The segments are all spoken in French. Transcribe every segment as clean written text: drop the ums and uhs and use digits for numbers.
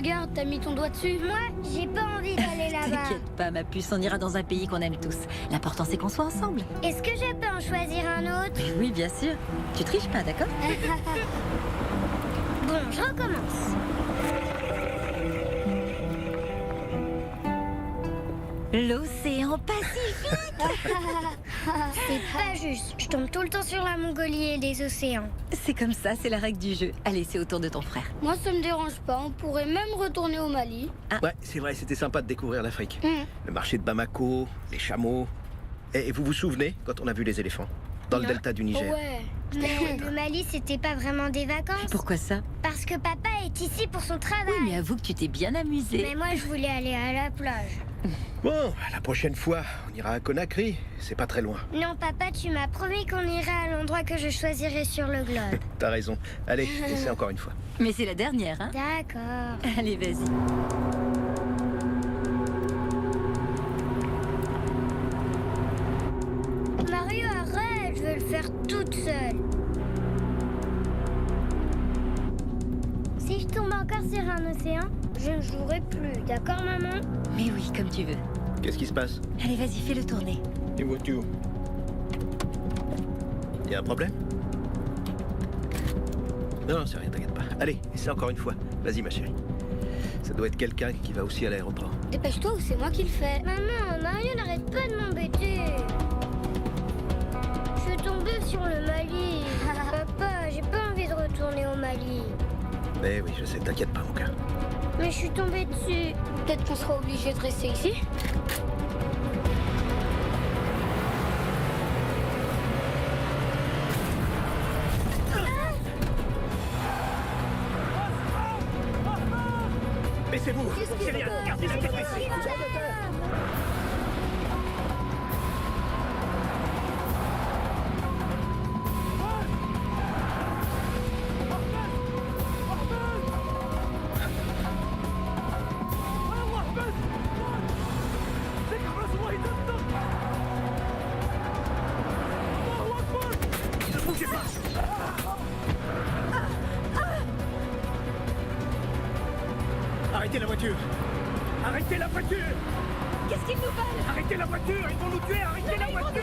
regarde, t'as mis ton doigt dessus. Moi, j'ai pas envie d'aller là-bas. T'inquiète pas, ma puce, on ira dans un pays qu'on aime tous. L'important, c'est qu'on soit ensemble. Est-ce que je peux en choisir un autre? Oui, bien sûr. Tu triches pas, d'accord? Bon, je recommence. L'océan Pacifique. C'est pas juste. Je tombe tout le temps sur la Mongolie et les océans. C'est comme ça, c'est la règle du jeu. Allez, c'est au tour de ton frère. Moi, ça me dérange pas. On pourrait même retourner au Mali. Ouais, c'est vrai, c'était sympa de découvrir l'Afrique. Mm. Le marché de Bamako, les chameaux. Et vous vous souvenez quand on a vu les éléphants? Dans le Non. delta du Niger. Ouais. Mais le Mali, c'était pas vraiment des vacances. Pourquoi ça? Parce que papa est ici pour son travail. Oui, mais avoue que tu t'es bien amusé. Mais moi, je voulais aller à la plage. Bon, la prochaine fois, on ira à Conakry. C'est pas très loin. Non, papa, tu m'as promis qu'on irait à l'endroit que je choisirais sur le globe. T'as raison. Allez, essaie encore une fois. Mais c'est la dernière, hein? D'accord. Allez, vas-y. Mario, arrête, je veux le faire toute seule. Si je tombe encore sur un océan, je ne jouerai plus, d'accord, maman? Mais oui, comme tu veux. Qu'est-ce qui se passe? Allez, vas-y, fais-le tourner. Et voiture. Y a un problème? Non, c'est rien, t'inquiète pas. Allez, essaie encore une fois. Vas-y, ma chérie. Ça doit être quelqu'un qui va aussi à l'aéroport. Dépêche-toi ou c'est moi qui le fais. Maman, Mario n'arrête pas de m'embêter. Je suis tombée sur le Mali. Papa, j'ai pas envie de retourner au Mali. Mais oui, je sais, t'inquiète pas, mon cœur. Mais je suis tombée dessus. Peut-être qu'on sera obligé de rester ici. Baissez-vous! C'est rien, gardez la tête baissée! Ne bougez pas! Arrêtez la voiture! Arrêtez la voiture! Qu'est-ce qu'ils nous veulent? Arrêtez la voiture! Ils vont nous tuer! Arrêtez la voiture!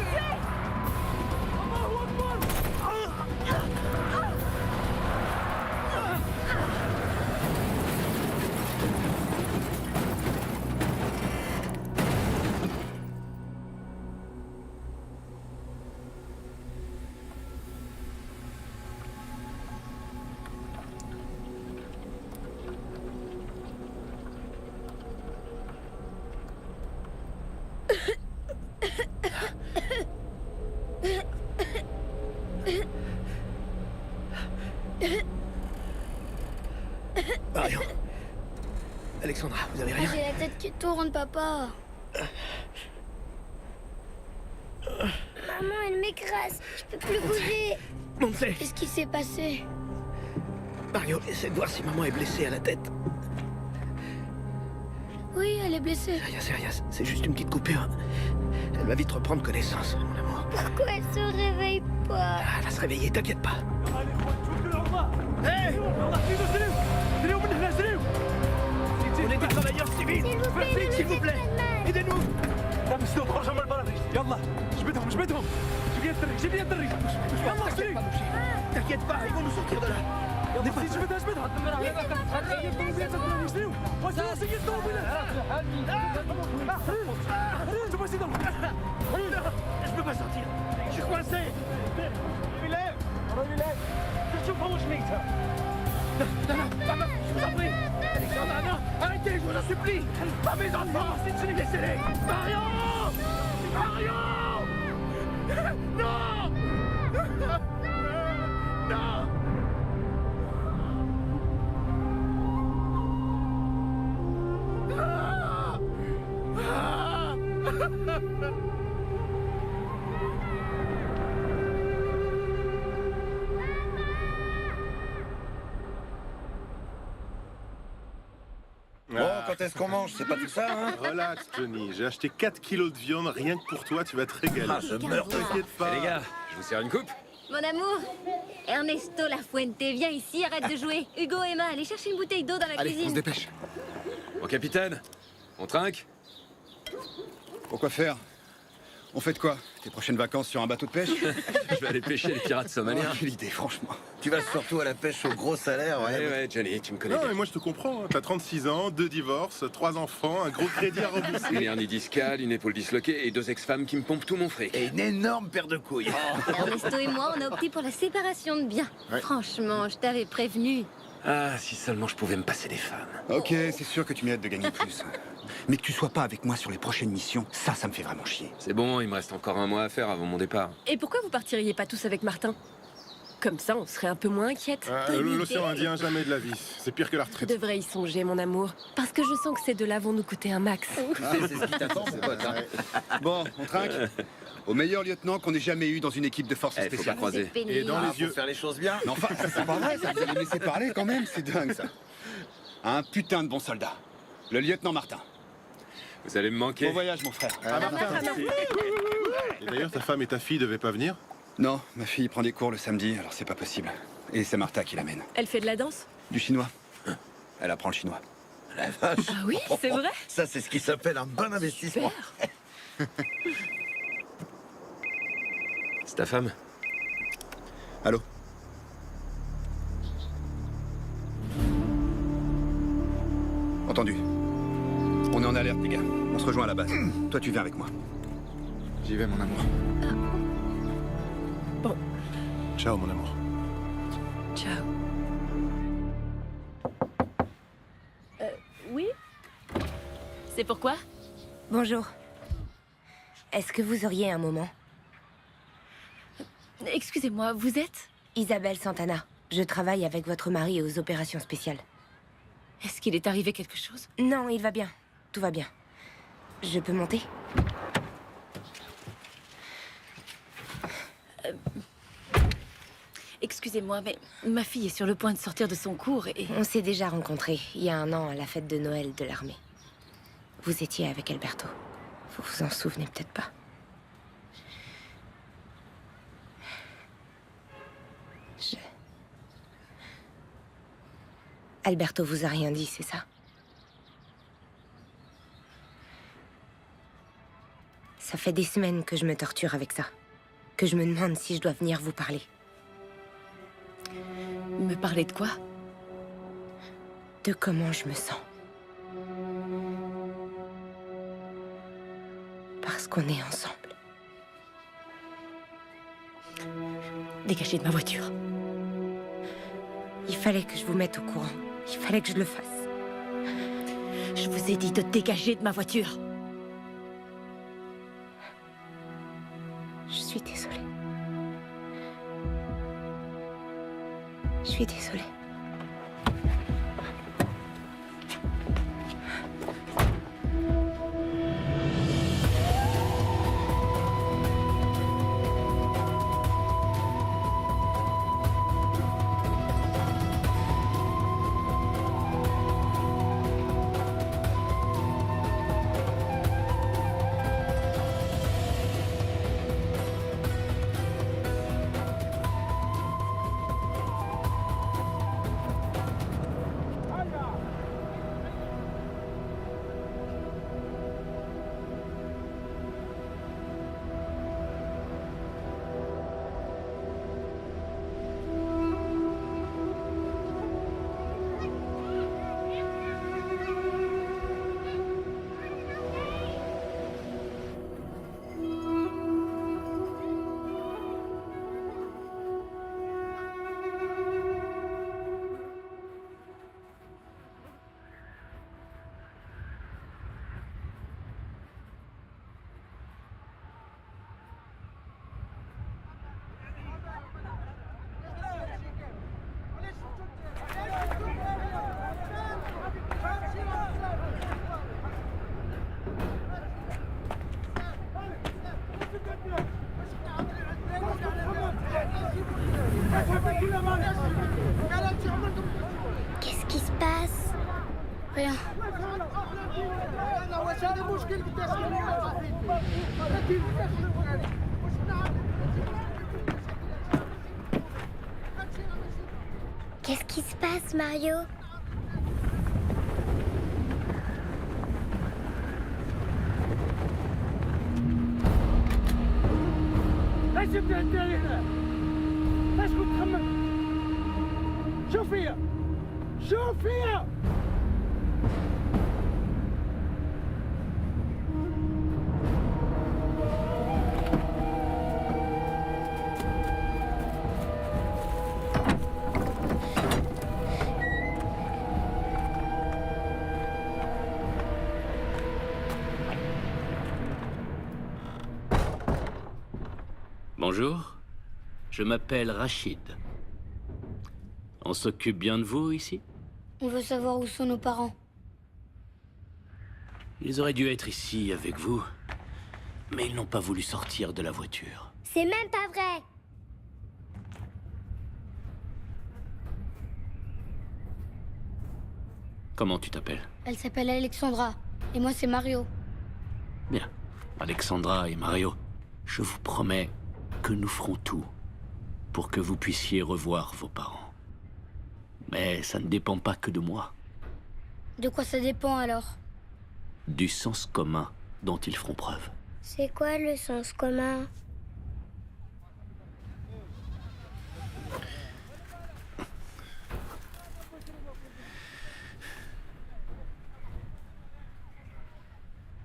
Marion. Alexandra, vous avez rien? J'ai la tête qui tourne, papa. Maman, elle m'écrase. Je peux plus bouger. Montez! Qu'est-ce qui s'est passé? Mario, essaie de voir si maman est blessée à la tête. Oui, elle est blessée. C'est rien, c'est juste une petite coupure. Elle va vite reprendre connaissance, mon amour. Pourquoi elle se réveille pas? Elle va se réveiller, t'inquiète pas. Hé! On est des travailleurs civils! S'il vous plaît, ne S'il nous vous plaît! faites pas de mal. Aidez-nous! يلا جبدهم جبدهم جيب لي الطريق جيب لي الطريق يلا T'inquiète pas, mon chéri. T'inquiète pas, ils vont nous sortir de là. يلا سي جبدها جبدها Je peux pas sortir. Je suis coincé. Papa, je vous en prie. Alexandra, non, arrêtez, je vous en supplie. Pas mes enfants, laissez-les. Marion! Marion! Non! Non! Bon, quand est-ce qu'on mange? C'est pas tout ça, hein? Relax, Johnny. J'ai acheté 4 kilos de viande rien que pour toi. Tu vas te régaler. Ah, je meurs de faim. T'inquiète pas. Les gars, je vous sers une coupe? Mon amour, Ernesto Lafuente, viens ici, arrête de jouer. Hugo, Emma, allez chercher une bouteille d'eau dans la Allez, on cuisine. se dépêche. Mon capitaine, on trinque? Pourquoi faire? On fait de quoi? Tes prochaines vacances sur un bateau de pêche? Je vais aller pêcher les pirates somaliens. Oh, quelle idée, franchement. Tu vas surtout à la pêche au gros salaire, ouais. Ouais, Johnny, tu me connais Non, bien. mais moi je te comprends. T'as 36 ans, 2 divorces, 3 enfants, un gros crédit à rembourser. Une hernie discale, une épaule disloquée et 2 ex-femmes qui me pompent tout mon fric. Et une énorme paire de couilles. Ernesto et moi, on a opté pour la séparation de biens. Ouais. Franchement, je t'avais prévenu. Ah, si seulement je pouvais me passer des femmes. Ok, c'est sûr que tu mérites de gagner plus. Mais que tu sois pas avec moi sur les prochaines missions, ça me fait vraiment chier. C'est bon, il me reste encore un mois à faire avant mon départ. Et pourquoi vous partiriez pas tous avec Martin? Comme ça, on serait un peu moins inquiète. L'océan Indien, jamais de la vie. C'est pire que la Tu retraite. devrais y songer, mon amour. Parce que je sens que ces deux-là vont nous coûter un max. C'est ce qui t'attend, mon pote. Hein. Bon, on trinque. Au meilleur lieutenant qu'on ait jamais eu dans une équipe de forces Faut pas spéciales. croiser. C'est pénible. Et dans les Faut yeux. faire les choses bien. Mais enfin, ça, c'est pas vrai, ça. Vous allez me laisser parler quand même, c'est dingue ça. Un putain de bon soldat. Le lieutenant Martin. Vous allez me manquer. Bon voyage, mon frère. Ah, Martin. Et d'ailleurs, ta femme et ta fille devaient pas venir? Non, ma fille prend des cours le samedi, alors c'est pas possible. Et c'est Martha qui l'amène. Elle fait de la danse? Du chinois. Elle apprend le chinois. La vache. Ah oui, c'est vrai? Ça, c'est ce qui s'appelle un bon investissement. C'est ta femme? Allô? Entendu. On est en alerte, les gars. On se rejoint à la base. Toi, tu viens avec moi. J'y vais, mon amour. Bon. Ciao, mon amour. Ciao. Oui? C'est pourquoi? Bonjour. Est-ce que vous auriez un moment? Excusez-moi, vous êtes? Isabelle Santana. Je travaille avec votre mari aux opérations spéciales. Est-ce qu'il est arrivé quelque chose? Non, il va bien. Tout va bien. Je peux monter? Excusez-moi, mais ma fille est sur le point de sortir de son cours et... On s'est déjà rencontrés il y a 1 an à la fête de Noël de l'armée. Vous étiez avec Alberto. Vous vous en souvenez peut-être pas. Alberto vous a rien dit, c'est ça? Ça fait des semaines que je me torture avec ça. Que je me demande si je dois venir vous parler. Me parler de quoi? De comment je me sens. Parce qu'on est ensemble. Dégagez de ma voiture. Il fallait que je vous mette au courant. Il fallait que je le fasse. Je vous ai dit de dégager de ma voiture. Je suis désolée. Je suis désolée. Qu'est-ce qui se passe? Rien. Qu'est-ce qui se passe, Mario? لازم تهدي هنا. اسكت تخمم. شوف فيها. شوف فيها. Bonjour, je m'appelle Rachid. On s'occupe bien de vous ici? On veut savoir où sont nos parents. Ils auraient dû être ici avec vous, mais ils n'ont pas voulu sortir de la voiture. C'est même pas vrai. Comment tu t'appelles? Elle s'appelle Alexandra. Et moi, c'est Mario. Bien. Alexandra et Mario, je vous promets que nous ferons tout pour que vous puissiez revoir vos parents. Mais ça ne dépend pas que de moi. De quoi ça dépend alors? Du sens commun dont ils feront preuve. C'est quoi le sens commun?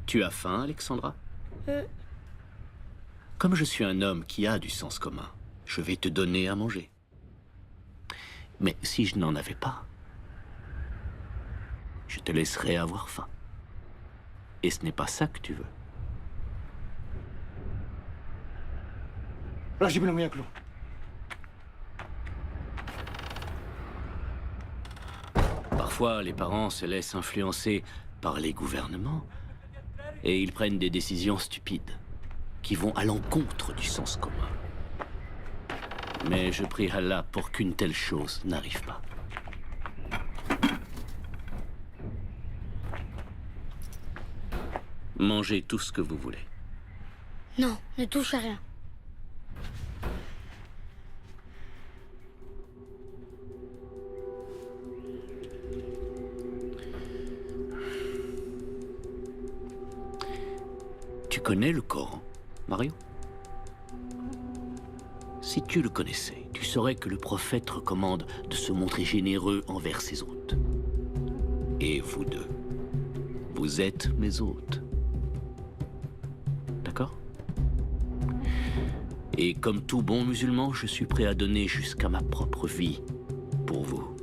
Tu as faim, Alexandra? Comme je suis un homme qui a du sens commun, je vais te donner à manger. Mais si je n'en avais pas, je te laisserai avoir faim. Et ce n'est pas ça que tu veux. راجب لهم ياكلوا. Parfois, les parents se laissent influencer par les gouvernements et ils prennent des décisions stupides qui vont à l'encontre du sens commun. Mais je prie Allah pour qu'une telle chose n'arrive pas. Mangez tout ce que vous voulez. Non, ne touche à rien. Tu connais le Coran, Mario? Si tu le connaissais, tu saurais que le prophète recommande de se montrer généreux envers ses hôtes. Et vous deux, vous êtes mes hôtes. D'accord? Et comme tout bon musulman, je suis prêt à donner jusqu'à ma propre vie pour vous.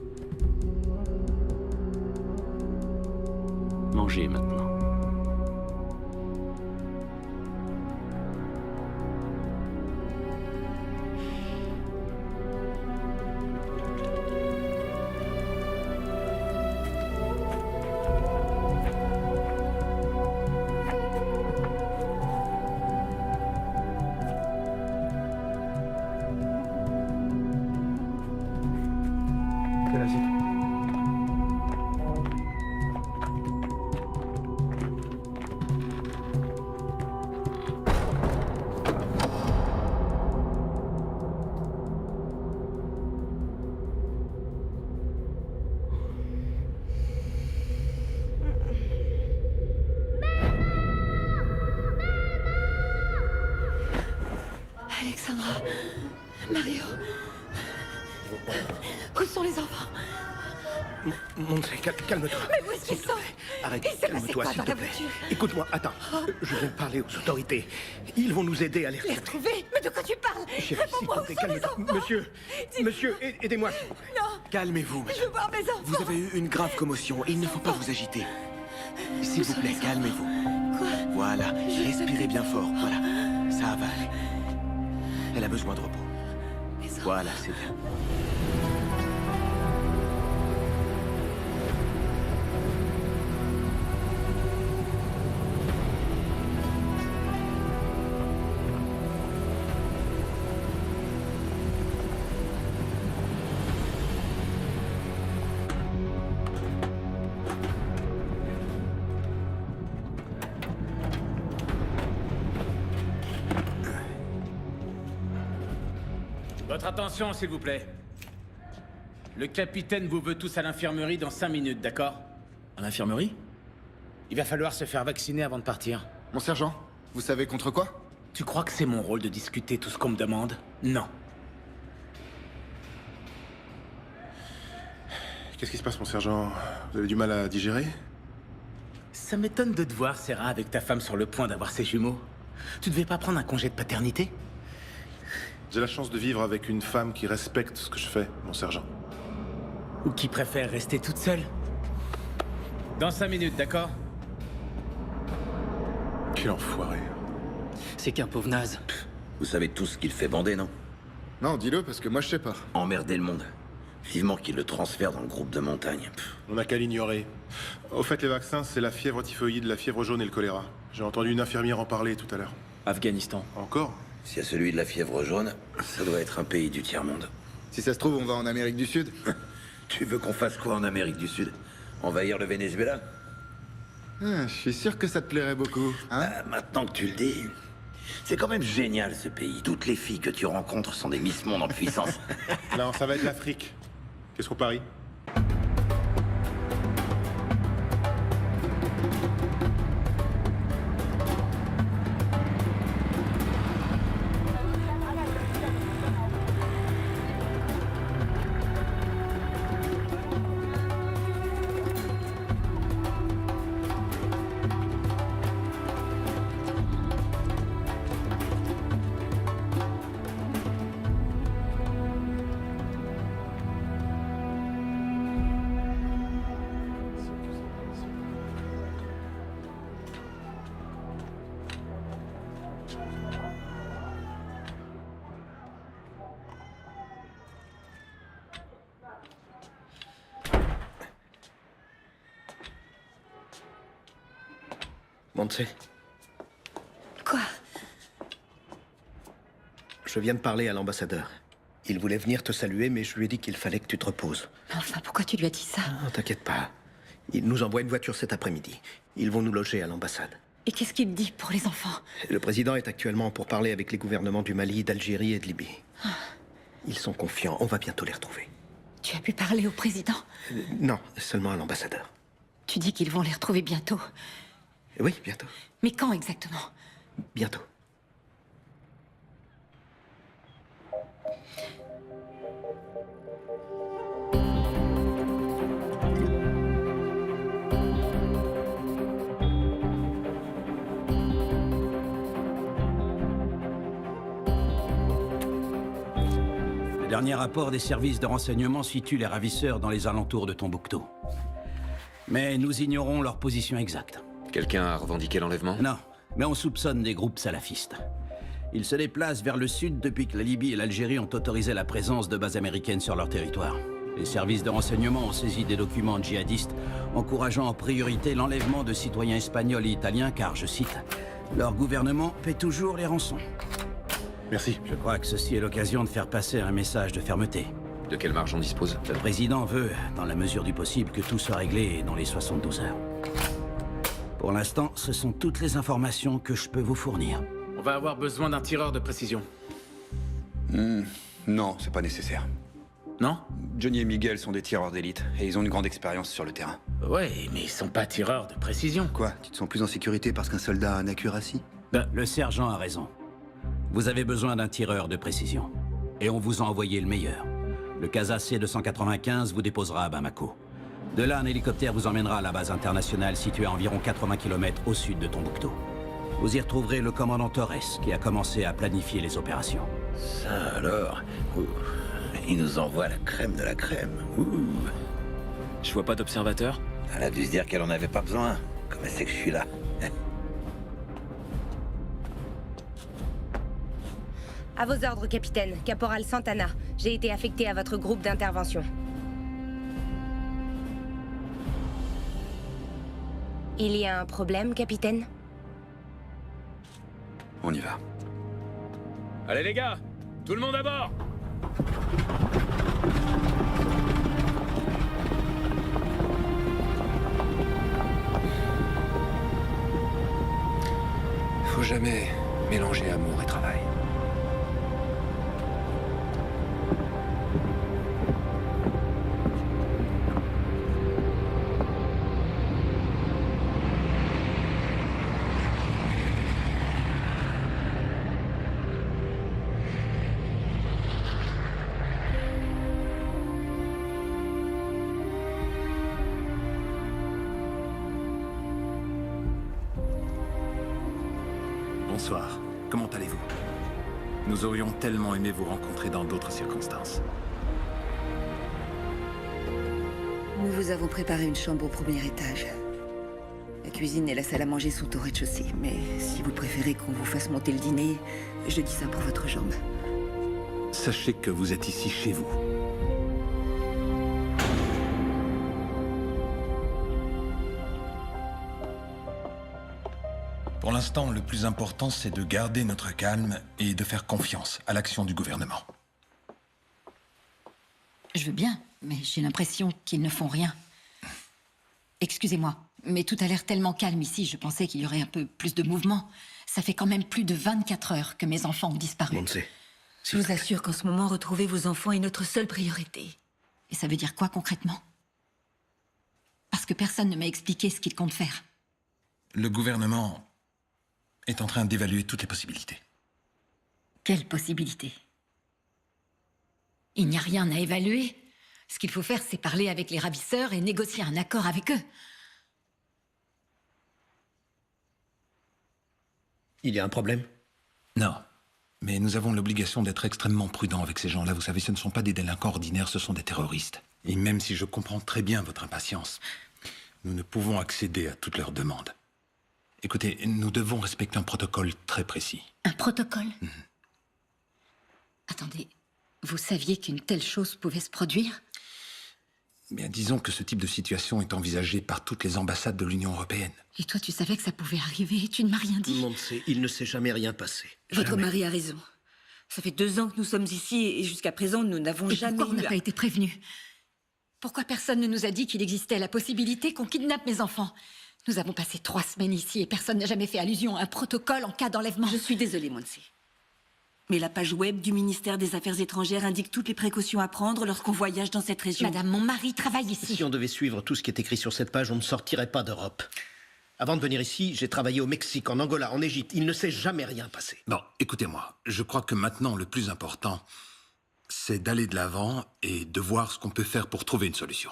Mangez maintenant. Alexandra, Mario, où sont les enfants? Montrez, calme-toi. Mais où est-ce qu'ils sont? Arrête, Il s'est passé calme-toi, quoi s'il dans te la plaît. voiture? Écoute-moi, attends. Je viens de parler aux autorités. Ils vont nous aider à les Les retrouver. retrouver? Mais de quoi tu parles? Chérie, s'il Réponds-moi, te où plaît, sont les calme-toi. enfants? Monsieur, monsieur, aidez-moi. Non, Calmez-vous, je veux voir mes enfants. Vous avez eu une grave commotion et il ne faut pas vous agiter. S'il vous plaît, calmez-vous. Quoi? Voilà, respirez bien fort. Voilà, ça va aller. Elle a besoin de repos. Mes enfants. Voilà, c'est bien. Votre attention, s'il vous plaît. Le capitaine vous veut tous à l'infirmerie dans 5 minutes, d'accord? À l'infirmerie? Il va falloir se faire vacciner avant de partir. Mon sergent, vous savez contre quoi? Tu crois que c'est mon rôle de discuter tout ce qu'on me demande? Non. Qu'est-ce qui se passe, mon sergent? Vous avez du mal à digérer? Ça m'étonne de te voir, Sarah, avec ta femme sur le point d'avoir ses jumeaux. Tu devais pas prendre un congé de paternité? J'ai la chance de vivre avec une femme qui respecte ce que je fais, mon sergent. Ou qui préfère rester toute seule? Dans 5 minutes, d'accord? Quel enfoiré. C'est qu'un pauvre naze. Vous savez tous ce qu'il fait bander, non? Non, dis-le, parce que moi je sais pas. Emmerder le monde. Vivement qu'il le transfère dans le groupe de montagne. On n'a qu'à l'ignorer. Au fait, les vaccins, c'est la fièvre typhoïde, la fièvre jaune et le choléra. J'ai entendu une infirmière en parler tout à l'heure. Afghanistan. Encore? S'il y a celui de la fièvre jaune, ça doit être un pays du tiers-monde. Si ça se trouve, on va en Amérique du Sud. Tu veux qu'on fasse quoi en Amérique du Sud? Envahir le Venezuela? Je suis sûr que ça te plairait beaucoup, hein? Maintenant que tu le dis, c'est quand même génial ce pays. Toutes les filles que tu rencontres sont des Miss Monde en puissance. Non, ça va être l'Afrique. Qu'est-ce qu'on parie? Montse, Quoi? je viens de parler à l'ambassadeur. Il voulait venir te saluer, mais je lui ai dit qu'il fallait que tu te reposes. Enfin, pourquoi tu lui as dit ça? Non, t'inquiète pas. Il nous envoie une voiture cet après-midi. Ils vont nous loger à l'ambassade. Et qu'est-ce qu'il dit pour les enfants? Le président est actuellement pour parler avec les gouvernements du Mali, d'Algérie et de Libye. Ils sont confiants, on va bientôt les retrouver. Tu as pu parler au président? Non, seulement à l'ambassadeur. Tu dis qu'ils vont les retrouver bientôt. Oui, bientôt. Mais quand exactement? Bientôt. Le dernier rapport des services de renseignement situe les ravisseurs dans les alentours de Tombouctou. Mais nous ignorons leur position exacte. Quelqu'un a revendiqué l'enlèvement? Non, mais on soupçonne des groupes salafistes. Ils se déplacent vers le sud depuis que la Libye et l'Algérie ont autorisé la présence de bases américaines sur leur territoire. Les services de renseignement ont saisi des documents djihadistes encourageant en priorité l'enlèvement de citoyens espagnols et italiens car, je cite, « leur gouvernement paie toujours les rançons ». Merci. Je crois que ceci est l'occasion de faire passer un message de fermeté. De quelle marge on dispose? Le président veut, dans la mesure du possible, que tout soit réglé dans les 72 heures. Pour l'instant, ce sont toutes les informations que je peux vous fournir. On va avoir besoin d'un tireur de précision. Non, c'est pas nécessaire. Non? Johnny et Miguel sont des tireurs d'élite, et ils ont une grande expérience sur le terrain. Ouais, mais ils sont pas tireurs de précision. Quoi? Tu te sens plus en sécurité parce qu'un soldat a un accuracy? Le sergent a raison. Vous avez besoin d'un tireur de précision. Et on vous a envoyé le meilleur. Le Casa C-295 vous déposera à Bamako. De là, un hélicoptère vous emmènera à la base internationale située à environ 80 km au sud de Tombouctou. Vous y retrouverez le commandant Torres, qui a commencé à planifier les opérations. Ça alors? Il nous envoie la crème de la crème. Je vois pas d'observateur. Elle a dû se dire qu'elle en avait pas besoin. Comme elle sait que je suis là. À vos ordres, capitaine. Caporal Santana. J'ai été affecté à votre groupe d'intervention. Il y a un problème, capitaine? On y va. Allez les gars, tout le monde à bord! Faut jamais mélanger amour et travail. comment allez-vous? Nous aurions tellement aimé vous rencontrer dans d'autres circonstances. Nous vous avons préparé une chambre au premier étage. La cuisine et la salle à manger sont au rez-de-chaussée, mais si vous préférez qu'on vous fasse monter le dîner, je dis ça pour votre jambe. Sachez que vous êtes ici chez vous. Pour l'instant, le plus important, c'est de garder notre calme et de faire confiance à l'action du gouvernement. Je veux bien, mais j'ai l'impression qu'ils ne font rien. Excusez-moi, mais tout a l'air tellement calme ici, je pensais qu'il y aurait un peu plus de mouvement. Ça fait quand même plus de 24 heures que mes enfants ont disparu. Je vous assure qu'en ce moment, retrouver vos enfants est notre seule priorité. Et ça veut dire quoi concrètement? Parce que personne ne m'a expliqué ce qu'ils comptent faire. Le gouvernement est en train d'évaluer toutes les possibilités. Quelle possibilité? Il n'y a rien à évaluer. Ce qu'il faut faire, c'est parler avec les ravisseurs et négocier un accord avec eux. Il y a un problème? Non. Mais nous avons l'obligation d'être extrêmement prudents avec ces gens-là. Vous savez, ce ne sont pas des délinquants ordinaires, ce sont des terroristes. Et même si je comprends très bien votre impatience, nous ne pouvons accéder à toutes leurs demandes. Écoutez, nous devons respecter un protocole très précis. Un protocole? Attendez, vous saviez qu'une telle chose pouvait se produire? Bien, disons que ce type de situation est envisagé par toutes les ambassades de l'Union européenne. Et toi, tu savais que ça pouvait arriver et tu ne m'as rien dit? Monse, il ne s'est jamais rien passé. Votre mari a raison. Ça fait 2 ans que nous sommes ici et jusqu'à présent, nous n'avons jamais pourquoi on eu n'a pas été prévenus? Pourquoi personne ne nous a dit qu'il existait la possibilité qu'on kidnappe mes enfants? Nous avons passé 3 semaines ici et personne n'a jamais fait allusion à un protocole en cas d'enlèvement. Je suis désolée, Monse. Mais la page web du ministère des Affaires étrangères indique toutes les précautions à prendre lorsqu'on voyage dans cette région. Madame, mon mari travaille ici. Si on devait suivre tout ce qui est écrit sur cette page, on ne sortirait pas d'Europe. Avant de venir ici, j'ai travaillé au Mexique, en Angola, en Égypte. Il ne s'est jamais rien passé. Bon, écoutez-moi. Je crois que maintenant, le plus important, c'est d'aller de l'avant et de voir ce qu'on peut faire pour trouver une solution.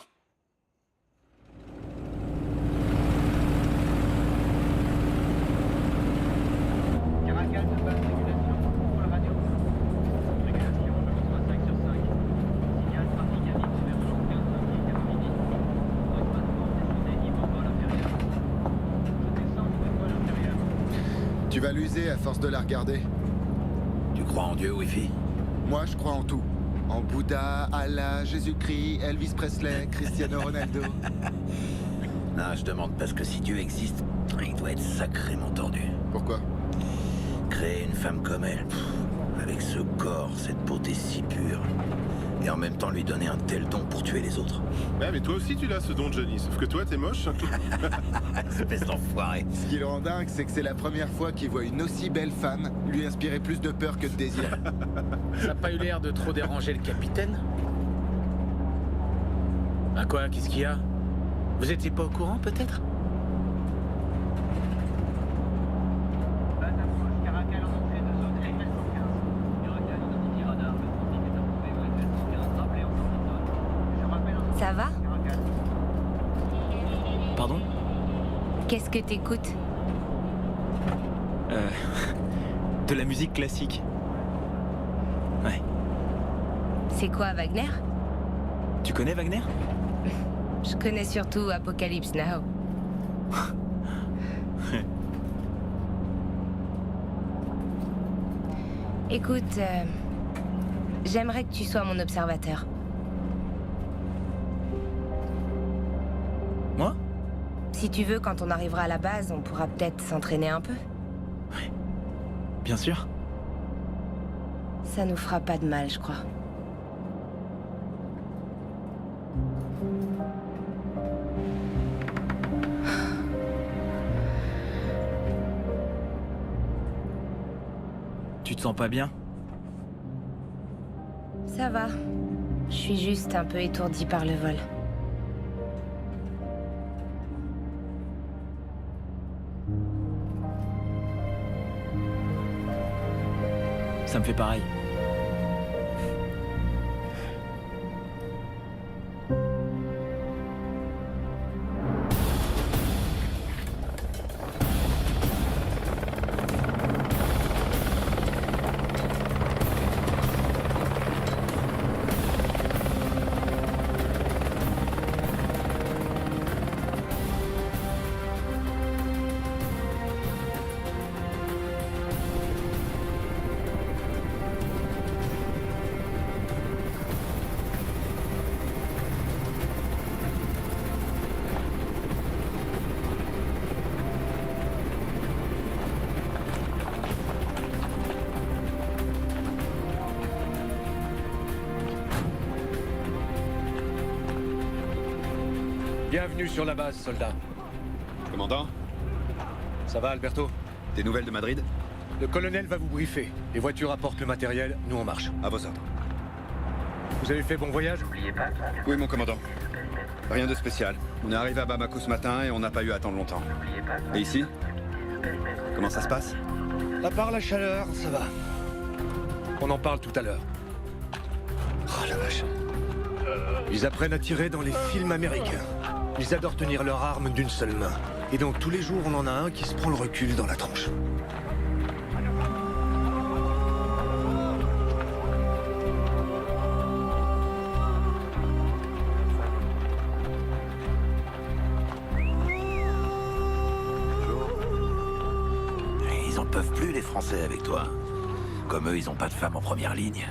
Tu vas l'user à force de la regarder. Tu crois en Dieu, Wi-Fi? Moi, je crois en tout. En Bouddha, Allah, Jésus-Christ, Elvis Presley, Cristiano Ronaldo. Non, je demande parce que si Dieu existe, il doit être sacrément tordu. Pourquoi? Créer une femme comme elle, avec ce corps, cette beauté si pure, et en même temps lui donner un tel don pour tuer les autres. Ouais, mais toi aussi tu l'as ce don, Johnny, sauf que toi t'es moche. Espèce d'enfoiré. Ce qui le rend dingue, c'est que c'est la première fois qu'il voit une aussi belle femme lui inspirer plus de peur que de désir. Ça n'a pas eu l'air de trop déranger le capitaine? Ah quoi, qu'est-ce qu'il y a? Vous étiez pas au courant, peut-être? Ça va? Pardon? Qu'est-ce que t'écoutes? De la musique classique. Ouais. C'est quoi, Wagner? Tu connais Wagner? Je connais surtout Apocalypse Now. Écoute, j'aimerais que tu sois mon observateur. Moi? Si tu veux, quand on arrivera à la base, on pourra peut-être s'entraîner un peu. Ouais. Bien sûr. Ça nous fera pas de mal, je crois. Tu te sens pas bien? Ça va. Je suis juste un peu étourdie par le vol. Ça me fait pareil. Bienvenue sur la base, soldat. Commandant? Ça va, Alberto? Des nouvelles de Madrid? Le colonel va vous briefer. Les voitures apportent le matériel, nous on marche. À vos ordres. Vous avez fait bon voyage? Oui, mon commandant. Rien de spécial. On est arrivé à Bamako ce matin et on n'a pas eu à attendre longtemps. Et ici? Comment ça se passe? À part la chaleur, ça va. On en parle tout à l'heure. Oh la vache. Ils apprennent à tirer dans les films américains. Ils adorent tenir leur arme d'une seule main. Et donc tous les jours, on en a un qui se prend le recul dans la tronche. Ils en peuvent plus, les Français, avec toi. Comme eux, ils ont pas de femmes en première ligne.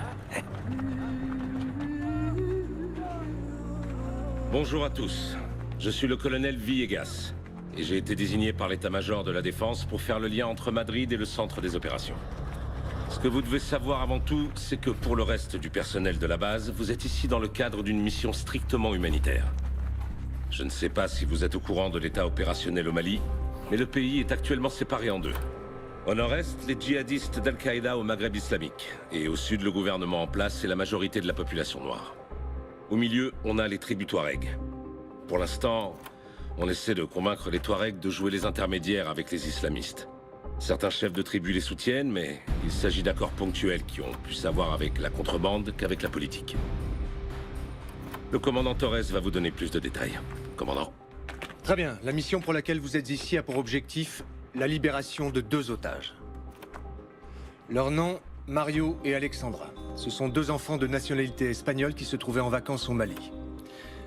Bonjour à tous. Je suis le colonel Villegas. Et j'ai été désigné par l'état-major de la Défense pour faire le lien entre Madrid et le centre des opérations. Ce que vous devez savoir avant tout, c'est que pour le reste du personnel de la base, vous êtes ici dans le cadre d'une mission strictement humanitaire. Je ne sais pas si vous êtes au courant de l'état opérationnel au Mali, mais le pays est actuellement séparé en deux. Au nord-est, les djihadistes d'Al-Qaïda au Maghreb islamique, et au sud, le gouvernement en place et la majorité de la population noire. Au milieu, on a les tribus Touaregs. Pour l'instant, on essaie de convaincre les Touaregs de jouer les intermédiaires avec les islamistes. Certains chefs de tribus les soutiennent, mais il s'agit d'accords ponctuels qui ont plus à voir avec la contrebande qu'avec la politique. Le commandant Torres va vous donner plus de détails. Commandant. Très bien. La mission pour laquelle vous êtes ici a pour objectif la libération de 2 otages. Leur nom, Mario et Alexandra. Ce sont 2 enfants de nationalité espagnole qui se trouvaient en vacances au Mali.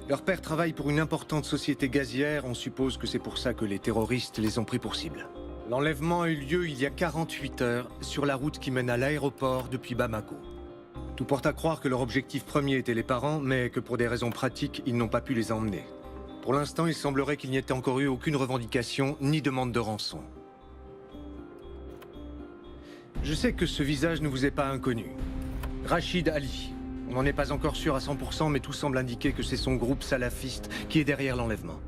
Leur père travaille pour une importante société gazière, on suppose que c'est pour ça que les terroristes les ont pris pour cible. L'enlèvement a eu lieu il y a 48 heures, sur la route qui mène à l'aéroport depuis Bamako. Tout porte à croire que leur objectif premier était les parents, mais que pour des raisons pratiques, ils n'ont pas pu les emmener. Pour l'instant, il semblerait qu'il n'y ait encore eu aucune revendication, ni demande de rançon. Je sais que ce visage ne vous est pas inconnu. Rachid Ali. On n'en est pas encore sûr à 100%, mais tout semble indiquer que c'est son groupe salafiste qui est derrière l'enlèvement.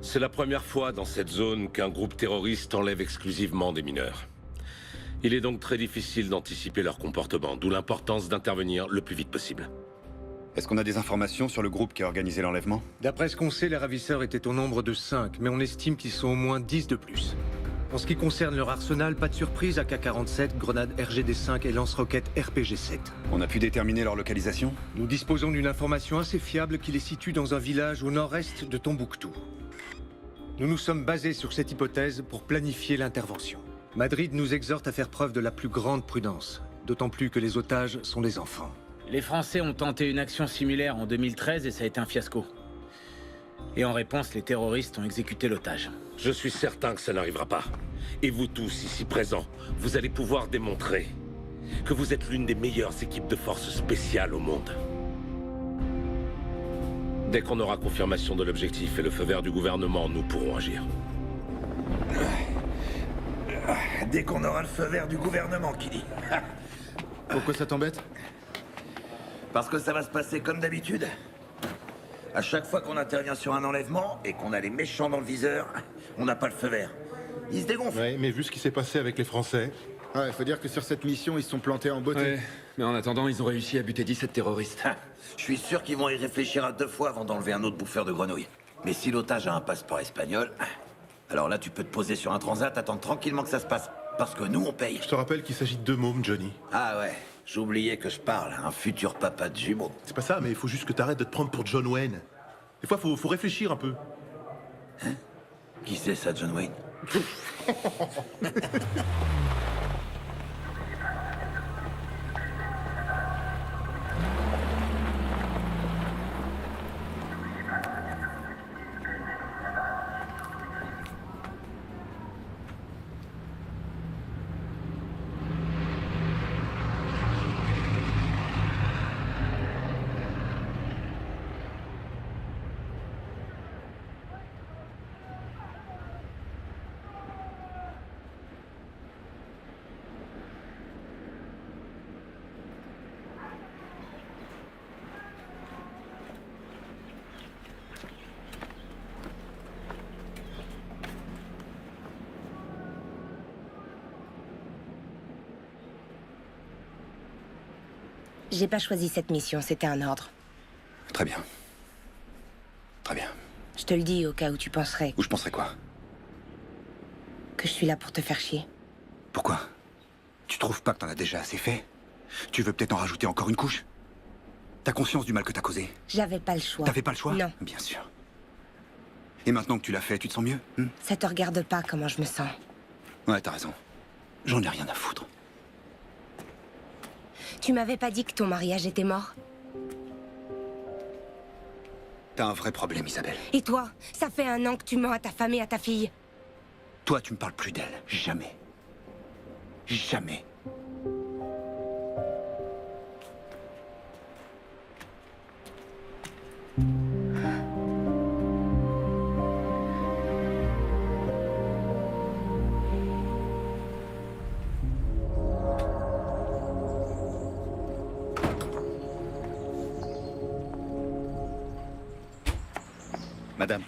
C'est la première fois dans cette zone qu'un groupe terroriste enlève exclusivement des mineurs. Il est donc très difficile d'anticiper leur comportement, d'où l'importance d'intervenir le plus vite possible. Est-ce qu'on a des informations sur le groupe qui a organisé l'enlèvement? D'après ce qu'on sait, les ravisseurs étaient au nombre de 5, mais on estime qu'ils sont au moins 10 de plus. En ce qui concerne leur arsenal, pas de surprise, AK-47, grenades RGD-5 et lance-roquettes RPG-7. On a pu déterminer leur localisation? Nous disposons d'une information assez fiable qui les situe dans un village au nord-est de Tombouctou. Nous nous sommes basés sur cette hypothèse pour planifier l'intervention. Madrid nous exhorte à faire preuve de la plus grande prudence, d'autant plus que les otages sont des enfants. Les Français ont tenté une action similaire en 2013 et ça a été un fiasco. Et en réponse, les terroristes ont exécuté l'otage. Je suis certain que ça n'arrivera pas. Et vous tous, ici présents, vous allez pouvoir démontrer que vous êtes l'une des meilleures équipes de forces spéciales au monde. Dès qu'on aura confirmation de l'objectif et le feu vert du gouvernement, nous pourrons agir. Dès qu'on aura le feu vert du gouvernement, qui dit. Pourquoi ça t'embête? Parce que ça va se passer comme d'habitude. À chaque fois qu'on intervient sur un enlèvement et qu'on a les méchants dans le viseur, on n'a pas le feu vert. Ils se dégonflent. Ouais, mais vu ce qui s'est passé avec les Français... Ouais, faut dire que sur cette mission, ils se sont plantés en beauté. Ouais, mais en attendant, ils ont réussi à buter 17 terroristes. Je suis sûr qu'ils vont y réfléchir à 2 fois avant d'enlever un autre bouffeur de grenouilles. Mais si l'otage a un passeport espagnol, alors là, tu peux te poser sur un transat, attendre tranquillement que ça se passe. Parce que nous, on paye. Je te rappelle qu'il s'agit de 2 mômes, Johnny. Ah ouais, j'oubliais que je parle à un futur papa de jumeaux. C'est pas ça, mais il faut juste que t'arrêtes de te prendre pour John Wayne. Des fois, faut réfléchir un peu. Hein? Qui c'est ça, John Wayne? J'ai pas choisi cette mission, c'était un ordre. Très bien. Très bien. Je te le dis au cas où tu penserais... Où je penserais quoi? Que je suis là pour te faire chier. Pourquoi? Tu trouves pas que t'en as déjà assez fait? Tu veux peut-être en rajouter encore une couche? T'as conscience du mal que t'as causé? J'avais pas le choix. T'avais pas le choix? Non. Bien sûr. Et maintenant que tu l'as fait, tu te sens mieux? Ça te regarde pas comment je me sens. Ouais, t'as raison. J'en ai rien à foutre. Tu m'avais pas dit que ton mariage était mort? T'as un vrai problème, Isabelle. Et toi? Ça fait 1 an que tu mens à ta femme et à ta fille. Toi, tu me parles plus d'elle. Jamais. Jamais. Madame,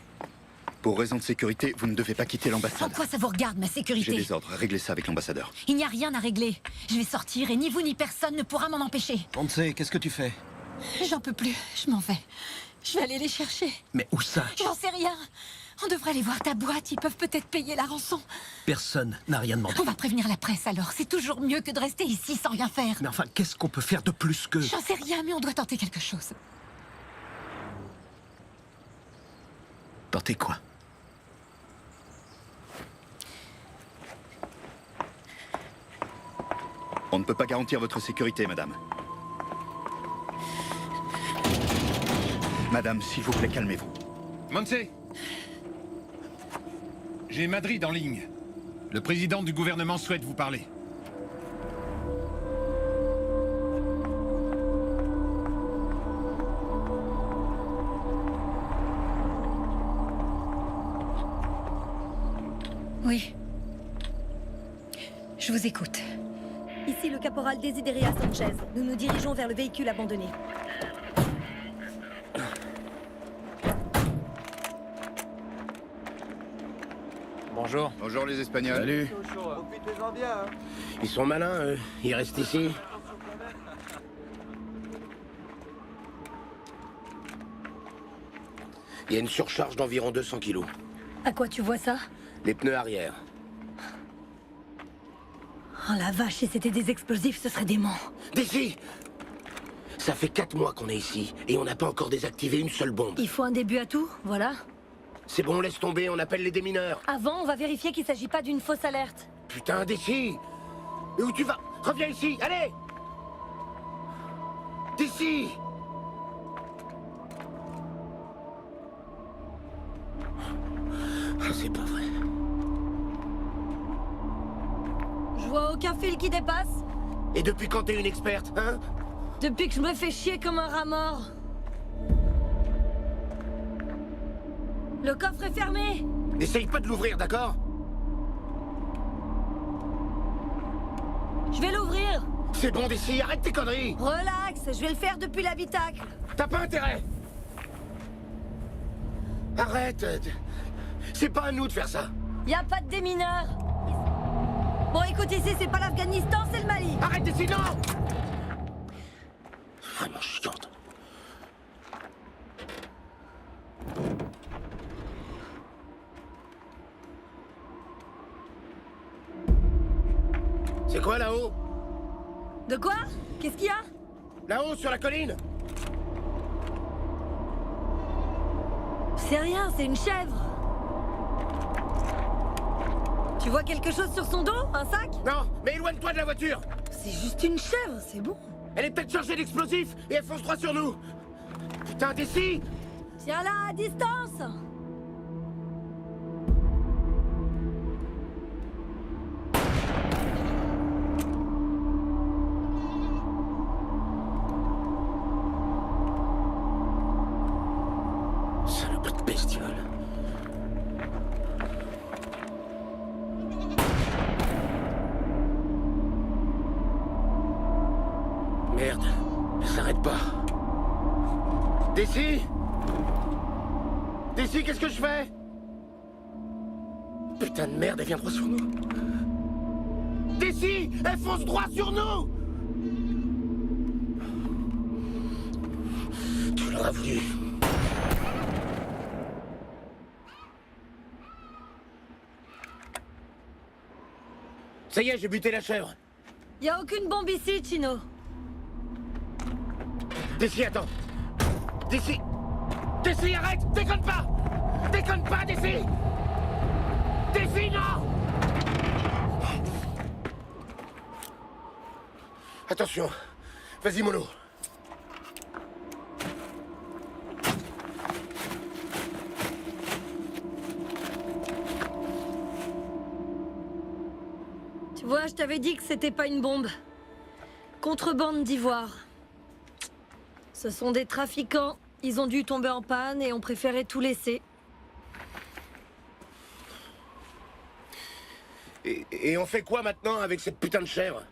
pour raison de sécurité, vous ne devez pas quitter l'ambassade. En quoi ça vous regarde, ma sécurité? J'ai des ordres, réglez ça avec l'ambassadeur. Il n'y a rien à régler. Je vais sortir et ni vous ni personne ne pourra m'en empêcher. Pensez, qu'est-ce que tu fais? J'en peux plus, je m'en vais. Je vais aller les chercher. Mais où ça? J'en sais rien. On devrait aller voir ta boîte, ils peuvent peut-être payer la rançon. Personne n'a rien demandé. On va prévenir la presse alors, c'est toujours mieux que de rester ici sans rien faire. Mais enfin, qu'est-ce qu'on peut faire de plus que... J'en sais rien, mais on doit tenter quelque chose. Tenter quoi? On ne peut pas garantir votre sécurité, madame. Madame, s'il vous plaît, calmez-vous. Montse, j'ai Madrid en ligne. Le président du gouvernement souhaite vous parler. Oui. Je vous écoute. Ici le caporal Desideria Sanchez. Nous nous dirigeons vers le véhicule abandonné. Bonjour. Bonjour les Espagnols. Salut. Ils sont malins, eux. Ils restent ici. Il y a une surcharge d'environ 200 kilos. À quoi tu vois ça? Les pneus arrière. Oh la vache, si c'était des explosifs, ce serait dément. D'ici! Ça fait 4 mois qu'on est ici, et on n'a pas encore désactivé une seule bombe. Il faut un début à tout, voilà. C'est bon, laisse tomber, on appelle les démineurs. Avant, on va vérifier qu'il s'agit pas d'une fausse alerte. Putain, d'ici! Mais où tu vas? Reviens ici, allez! D'ici! C'est pas vrai. Je vois aucun fil qui dépasse. Et depuis quand t'es une experte, hein? Depuis que je me fais chier comme un rat mort. Le coffre est fermé. N'essaye pas de l'ouvrir, d'accord? Je vais l'ouvrir. C'est bon d'ici, arrête tes conneries. Relax, je vais le faire depuis l'habitacle. T'as pas intérêt. Arrête. C'est pas à nous de faire ça. Y a pas de démineurs. Bon, écoute, ici, c'est pas l'Afghanistan, c'est le Mali. Arrête d'ici, non! Vraiment chiante. C'est quoi là-haut? De quoi? Qu'est-ce qu'il y a? Là-haut, sur la colline. C'est rien, c'est une chèvre. Tu vois quelque chose sur son dos? Un sac? Non, mais éloigne-toi de la voiture. C'est juste une chèvre, c'est bon. Elle est peut-être chargée d'explosifs et elle fonce droit sur nous. Putain, d'ici! Tiens-la à distance. Salope de bestiole. Merde, elle s'arrête pas. D'ici! D'ici, qu'est-ce que je fais? Putain de merde, elle vient droit sur nous. D'ici! Elle fonce droit sur nous! aurait voulu. Ça y est, j'ai buté la chèvre. Y a aucune bombe ici, Chino. D'ici, attends. D'ici. D'ici, arrête. Déconne pas. Déconne pas, d'ici. D'ici, non. Attention. Vas-y, mollo. Tu vois, je t'avais dit que c'était pas une bombe. Contrebande d'ivoire. Ce sont des trafiquants. Ils ont dû tomber en panne et ont préféré tout laisser. Et on fait quoi maintenant avec cette putain de chèvre?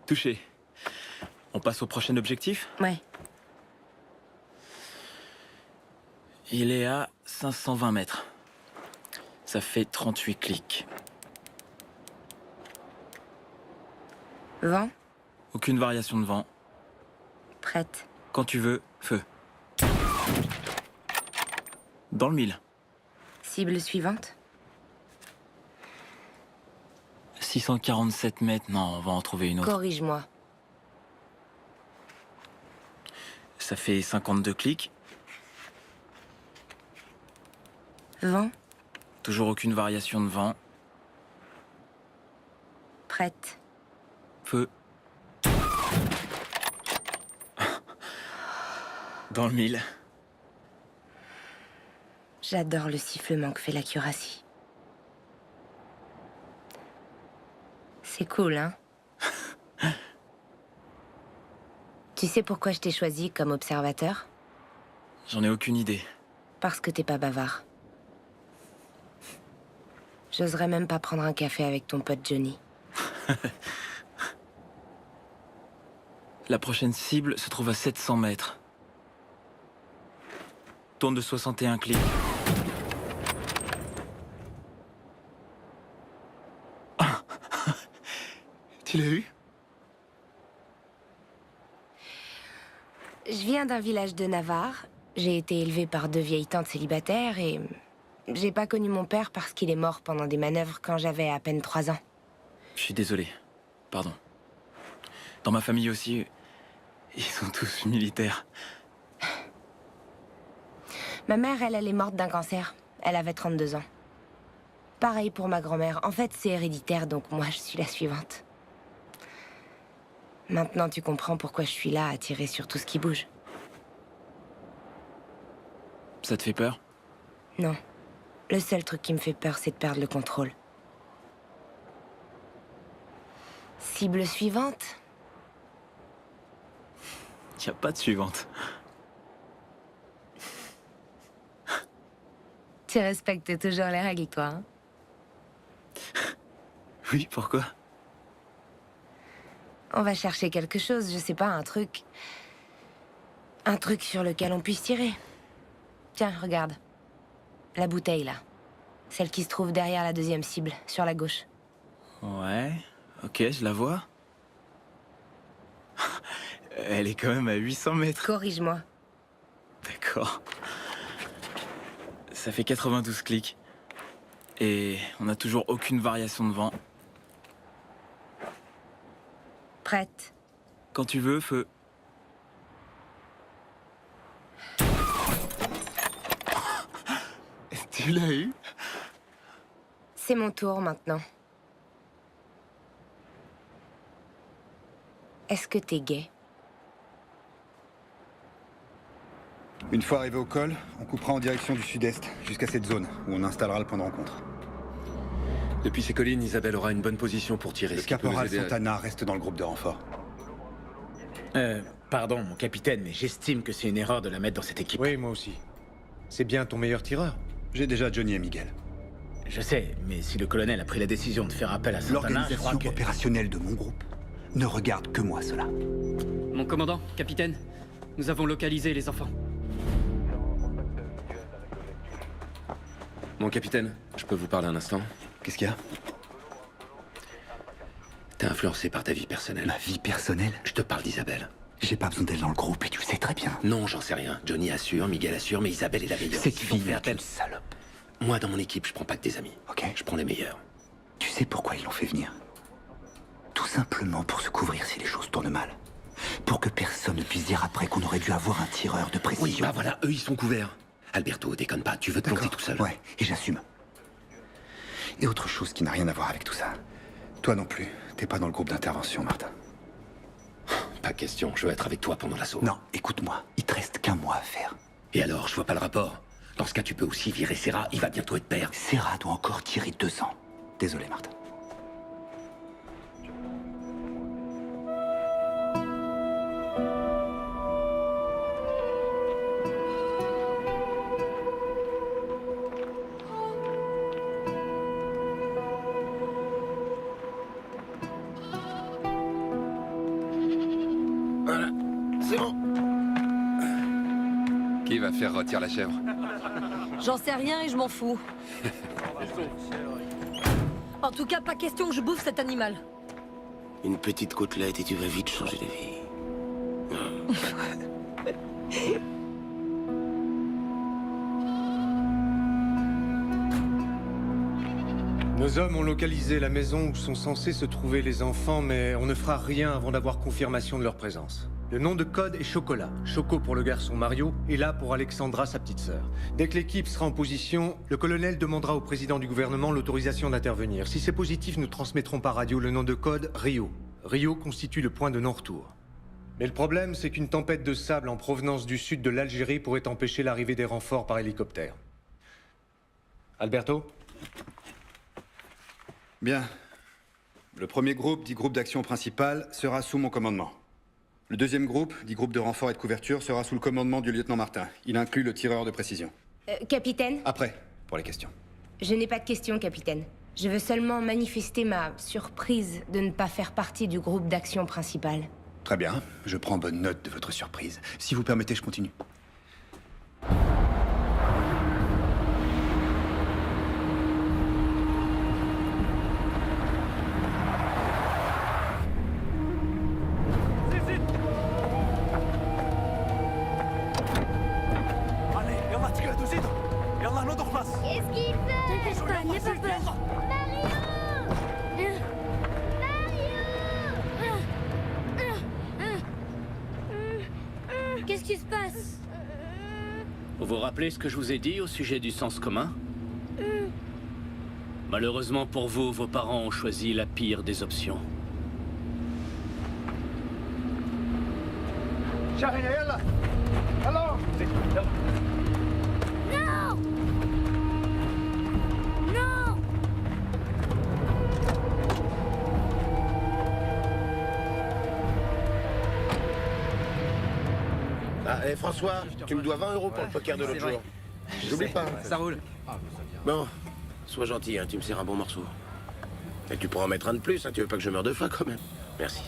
Touché. On passe au prochain objectif? Ouais. Il est à 520 mètres. Ça fait 38 clics. Vent? Aucune variation de vent. Prête. Quand tu veux, feu. Dans le mille. Cible suivante? 647 mètres, non, on va en trouver une autre. Corrige-moi. Ça fait 52 clics. Vent? Toujours aucune variation de vent. Prête. Feu. Dans le mille. J'adore le sifflement que fait la cuirassie. C'est cool, hein? Tu sais pourquoi je t'ai choisi comme observateur? J'en ai aucune idée. Parce que t'es pas bavard. J'oserais même pas prendre un café avec ton pote Johnny. La prochaine cible se trouve à 700 mètres. Tourne de 61 clics. Tu l'as eu? Je viens d'un village de Navarre. J'ai été élevée par 2 vieilles tantes célibataires et... j'ai pas connu mon père parce qu'il est mort pendant des manœuvres quand j'avais à peine 3 ans. Je suis désolé. Pardon. Dans ma famille aussi, ils sont tous militaires. Ma mère, elle est morte d'un cancer. Elle avait 32 ans. Pareil pour ma grand-mère. En fait, c'est héréditaire, donc moi, je suis la suivante. Maintenant, tu comprends pourquoi je suis là à tirer sur tout ce qui bouge. Ça te fait peur? Non. Le seul truc qui me fait peur, c'est de perdre le contrôle. Cible suivante? Y a pas de suivante. Tu respectes toujours les règles, toi, hein? Oui, pourquoi? On va chercher quelque chose, je sais pas, un truc... un truc sur lequel on puisse tirer. Tiens, regarde. La bouteille, là. Celle qui se trouve derrière la deuxième cible, sur la gauche. Ouais, ok, je la vois. Elle est quand même à 800 mètres. Corrige-moi. D'accord. Ça fait 92 clics. Et on n'a toujours aucune variation de vent. Prête. Quand tu veux, feu. Tu l'as eu? C'est mon tour maintenant. Est-ce que t'es gay? Une fois arrivé au col, on coupera en direction du sud-est, jusqu'à cette zone, où on installera le point de rencontre. Depuis ces collines, Isabelle aura une bonne position pour tirer. Le caporal Santana reste dans le groupe de renfort. Pardon, mon capitaine, mais j'estime que c'est une erreur de la mettre dans cette équipe. Oui, moi aussi. C'est bien ton meilleur tireur. J'ai déjà Johnny et Miguel. Je sais, mais si le colonel a pris la décision de faire appel à Santana, je crois L'organisation que... opérationnelle de mon groupe ne regarde que moi, cela. Mon commandant, capitaine, nous avons localisé les enfants. Mon capitaine, je peux vous parler un instant? Qu'est-ce qu'il y a? T'es influencé par ta vie personnelle. Ma vie personnelle? Je te parle d'Isabelle. J'ai pas besoin d'elle dans le groupe et tu le sais très bien. Non, j'en sais rien. Johnny assure, Miguel assure, mais Isabelle est la meilleure. Cette Ils ont fille fait est appel. une salope. Moi, dans mon équipe, je prends pas que des amis. Ok. Je prends les meilleurs. Tu sais pourquoi ils l'ont fait venir? Tout simplement pour se couvrir si les choses tournent mal. Pour que personne ne puisse dire après qu'on aurait dû avoir un tireur de précision. Oui, bah voilà, eux, ils sont couverts. Alberto, déconne pas, tu veux te planter tout seul. Ouais, et j'assume. Et autre chose qui n'a rien à voir avec tout ça. Toi non plus, t'es pas dans le groupe d'intervention, Martin. Pas question, je veux être avec toi pendant l'assaut. Non, écoute-moi, il te reste qu'un mois à faire. Et alors, je vois pas le rapport. Dans ce cas, tu peux aussi virer Serra, il va bientôt être père. Serra doit encore tirer 2 ans. Désolé, Martin. Voilà, c'est bon. Qui va faire rôtir la chèvre? J'en sais rien et je m'en fous. En tout cas, pas question que je bouffe cet animal. Une petite côtelette et tu vas vite changer de vie. Nos hommes ont localisé la maison où sont censés se trouver les enfants, mais on ne fera rien avant d'avoir confirmation de leur présence. Le nom de code est Chocolat. Choco pour le garçon Mario, et là pour Alexandra, sa petite sœur. Dès que l'équipe sera en position, le colonel demandera au président du gouvernement l'autorisation d'intervenir. Si c'est positif, nous transmettrons par radio le nom de code Rio. Rio constitue le point de non-retour. Mais le problème, c'est qu'une tempête de sable en provenance du sud de l'Algérie pourrait empêcher l'arrivée des renforts par hélicoptère. Alberto ? Bien. Le premier groupe, dit groupe d'action principal, sera sous mon commandement. Le deuxième groupe, dit groupe de renfort et de couverture, sera sous le commandement du lieutenant Martin. Il inclut le tireur de précision. Capitaine, Après, pour les questions. je n'ai pas de questions, capitaine. Je veux seulement manifester ma surprise de ne pas faire partie du groupe d'action principal. Très bien, je prends bonne note de votre surprise. Si vous permettez, je continue. Qu'est-ce qui se passe? Vous vous rappelez ce que je vous ai dit au sujet du sens commun? Malheureusement pour vous, vos parents ont choisi la pire des options. Non! Non! Ah, et François, tu me dois 20 € pour le poker de l'autre jour. J'oublie pas. Ça roule. Bon, sois gentil, hein, tu me sers un bon morceau. Et tu pourras en mettre un de plus, hein, tu veux pas que je meure de faim quand même. Merci.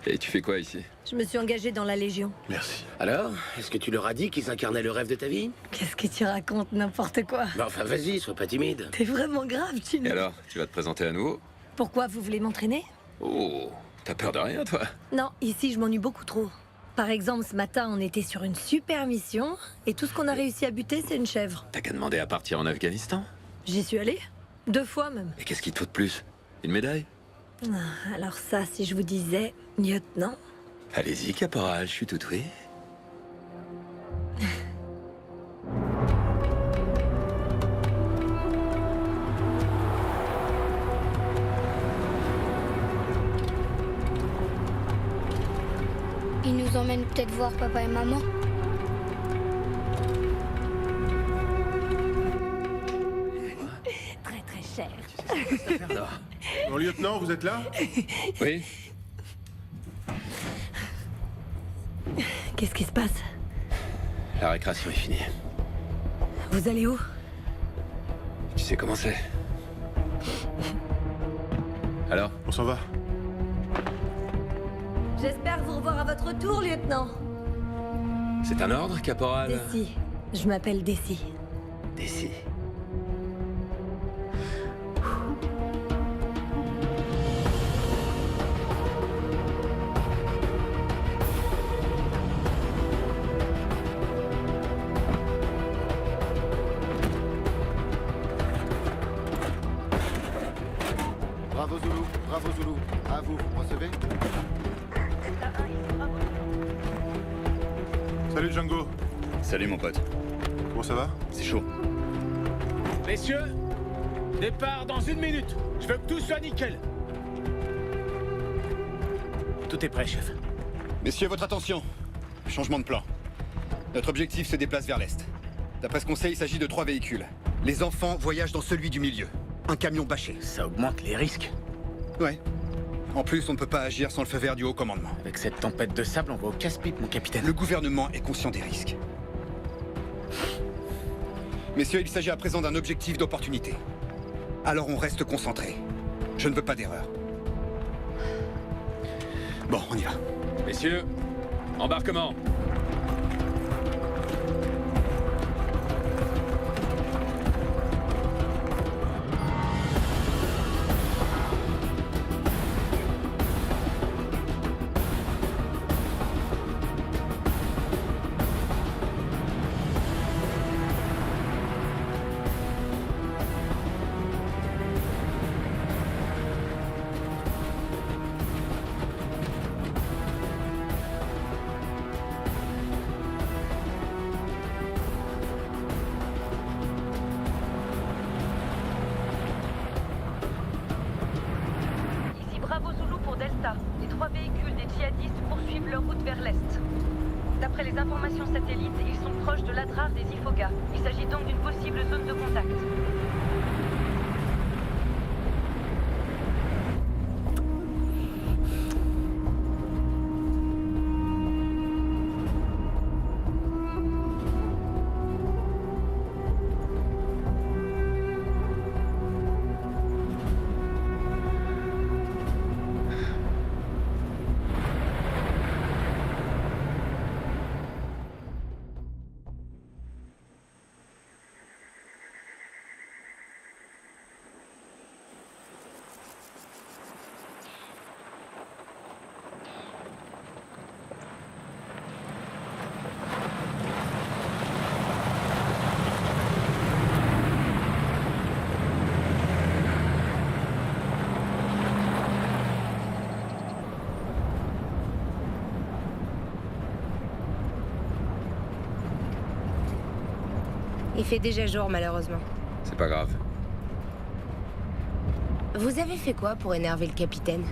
Et tu fais quoi ici? Je me suis engagée dans la Légion. Merci. Alors, est-ce que tu leur as dit qu'ils incarnaient le rêve de ta vie? Qu'est-ce que tu racontes? N'importe quoi. Bah enfin, vas-y, sois pas timide. T'es vraiment grave, Chino. Et alors, tu vas te présenter à nouveau? Pourquoi vous voulez m'entraîner? Oh, t'as peur de rien, toi? Non, ici je m'ennuie beaucoup trop. Par exemple, ce matin, on était sur une super mission, et tout ce qu'on a réussi à buter, c'est une chèvre. T'as qu'à demander à partir en Afghanistan? J'y suis allée. 2 fois même. Et qu'est-ce qui te faut de plus? Une médaille? Ah, alors ça, si je vous disais, lieutenant. Allez-y, caporal, je suis tout oui. Il nous emmène peut-être voir papa et maman. Très très cher. Mon lieutenant, vous êtes là? Oui. Qu'est-ce qui se passe? La récréation est finie. Vous allez où? Tu sais comment c'est. Alors? On s'en va. J'espère vous revoir à votre tour, lieutenant. C'est un ordre, caporal? Desi. Je m'appelle Desi. d'ici. Bravo Zulu, bravo Zulu. À vous, recevez? Salut Django. Salut mon pote. Comment ça va? C'est chaud. Messieurs, départ dans 1 minute. Je veux que tout soit nickel. Tout est prêt, chef. Messieurs, votre attention. Changement de plan. Notre objectif se déplace vers l'est. D'après ce qu'on sait, il s'agit de 3 véhicules. Les enfants voyagent dans celui du milieu. Un camion bâché. Ça augmente les risques. Ouais. En plus, on ne peut pas agir sans le feu vert du haut commandement. Avec cette tempête de sable, on va au casse-pipe, mon capitaine. Le gouvernement est conscient des risques. Messieurs, il s'agit à présent d'un objectif d'opportunité. Alors on reste concentré. Je ne veux pas d'erreur. Bon, on y va. Messieurs, embarquement. Ici Bravo Zulu pour Delta. Les 3 véhicules des djihadistes poursuivent leur route vers l'est. D'après les informations satellites, ils sont proches de l'Adrar des Ifoga. Il s'agit donc d'une possible zone de contact. Il fait déjà jour, malheureusement. C'est pas grave. Vous avez fait quoi pour énerver le capitaine?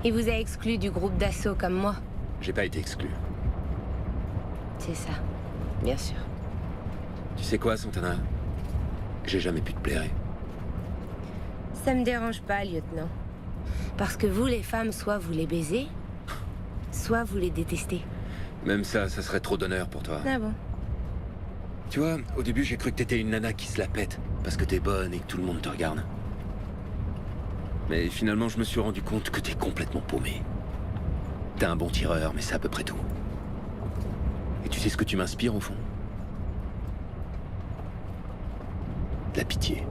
Il vous a exclu du groupe d'assaut comme moi. J'ai pas été exclu. C'est ça, bien sûr. Tu sais quoi, Santana? J'ai jamais pu te blairer. Ça me dérange pas, lieutenant. Parce que vous, les femmes, soit vous les baisez, soit vous les détestez. Même ça serait trop d'honneur pour toi. Ah bon? Tu vois, au début, j'ai cru que t'étais une nana qui se la pète, parce que t'es bonne et que tout le monde te regarde. Mais finalement, je me suis rendu compte que t'es complètement paumé. T'es un bon tireur, mais c'est à peu près tout. Et tu sais ce que tu m'inspires, au fond? De la pitié.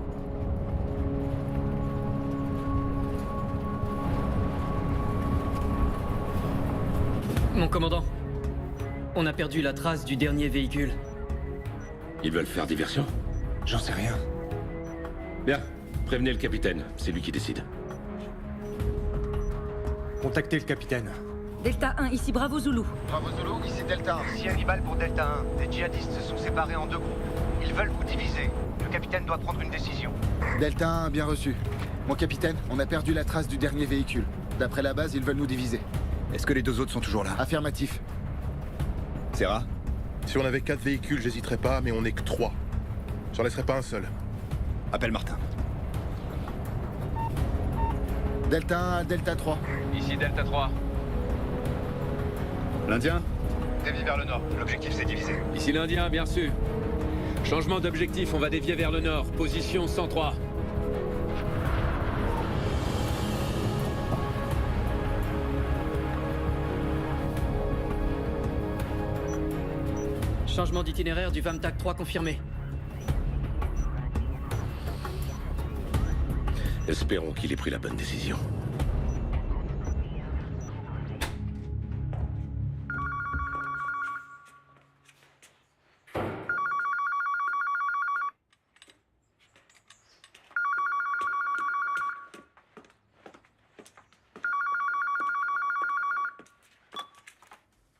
Mon commandant, on a perdu la trace du dernier véhicule. Ils veulent faire diversion? J'en sais rien. Bien, prévenez le capitaine, c'est lui qui décide. Contactez le capitaine. Delta 1, ici Bravo Zulu. Bravo Zulu, ici Delta 1. Ici Hannibal pour Delta 1. Les djihadistes se sont séparés en 2 groupes. Ils veulent vous diviser. Le capitaine doit prendre une décision. Delta 1, bien reçu. Mon capitaine, on a perdu la trace du dernier véhicule. D'après la base, ils veulent nous diviser. Est-ce que les 2 autres sont toujours là? Affirmatif. Serra? Si on avait 4 véhicules, j'hésiterais pas, mais on n'est que 3. J'en laisserai pas un seul. Appelle Martin. Delta 1 à Delta 3. Ici Delta 3. L'Indien? Dévie vers le nord. L'objectif c'est divisé. Ici l'Indien, bien reçu. Changement d'objectif, on va dévier vers le nord. Position 103. Changement d'itinéraire du VAMTAC 3 confirmé. Espérons qu'il ait pris la bonne décision.